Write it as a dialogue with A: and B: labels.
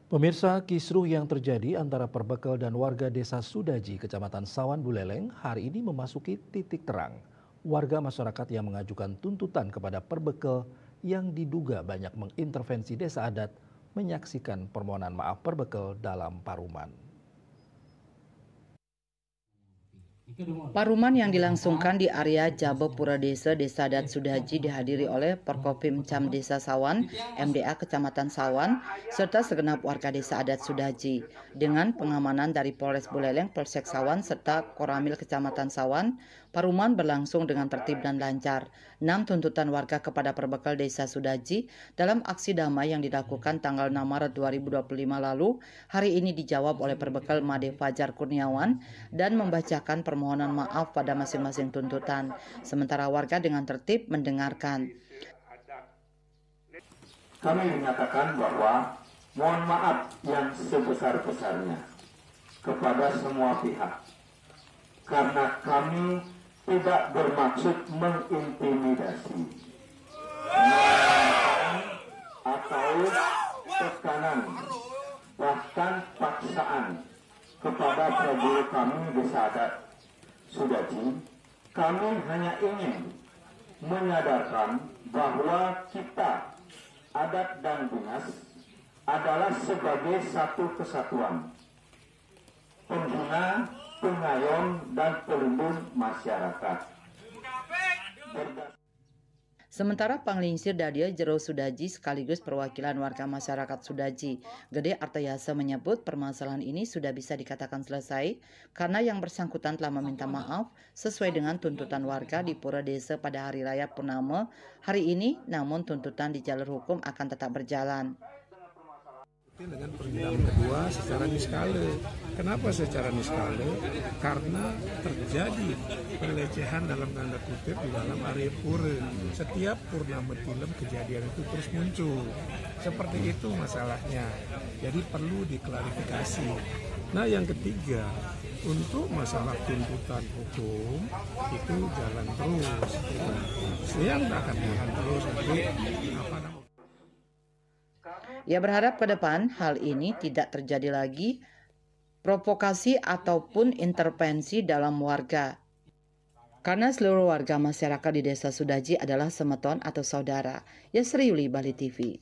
A: Pemirsa, kisruh yang terjadi antara Perbekel dan warga desa Sudaji, Kecamatan Sawan Buleleng, hari ini memasuki titik terang. Warga masyarakat yang mengajukan tuntutan kepada Perbekel yang diduga banyak mengintervensi desa adat menyaksikan permohonan maaf Perbekel dalam paruman.
B: Paruman yang dilangsungkan di area Jabe Pura Desa Adat Sudaji dihadiri oleh Porkopimcam Desa Sawan, MDA Kecamatan Sawan, serta segenap warga desa adat Sudaji. Dengan pengamanan dari Polres Buleleng, Polsek Sawan, serta Koramil Kecamatan Sawan, paruman berlangsung dengan tertib dan lancar. 6 tuntutan warga kepada Perbekel Desa Sudaji dalam aksi damai yang dilakukan tanggal 6 Maret 2025 lalu, hari ini dijawab oleh Perbekel Made Fajar Kurniawan dan membacakan permohonan maaf pada masing-masing tuntutan, sementara warga dengan tertib mendengarkan.
C: Kami menyatakan bahwa mohon maaf yang sebesar-besarnya kepada semua pihak, karena kami tidak bermaksud mengintimidasi atau tekanan, bahkan paksaan kepada prajurit kami desa adat Sudaji. Kami hanya ingin menyadarkan bahwa kita adat dan dinas adalah sebagai satu kesatuan, pengguna, pengayom, dan pelindung masyarakat.
B: Sementara Panglingsir Dadia Jero Sudaji sekaligus perwakilan warga masyarakat Sudaji, Gede Artayasa menyebut permasalahan ini sudah bisa dikatakan selesai karena yang bersangkutan telah meminta maaf sesuai dengan tuntutan warga di Pura Desa pada Hari Raya Purnama hari ini, namun tuntutan di jalur hukum akan tetap berjalan.
D: Dengan persidangan kedua secara niskale. Kenapa secara niskale? Karena terjadi pelecehan dalam tanda kutip di dalam area pura. Setiap purnama film kejadian itu terus muncul. Seperti itu masalahnya. Jadi perlu diklarifikasi. Nah, yang ketiga, untuk masalah tuntutan hukum itu jalan terus. Yang akan jalan terus nanti
B: Ia berharap ke depan hal ini tidak terjadi lagi provokasi ataupun intervensi dalam warga. Karena seluruh warga masyarakat di Desa Sudaji adalah semeton atau saudara. Yasri Yuli, Bali TV.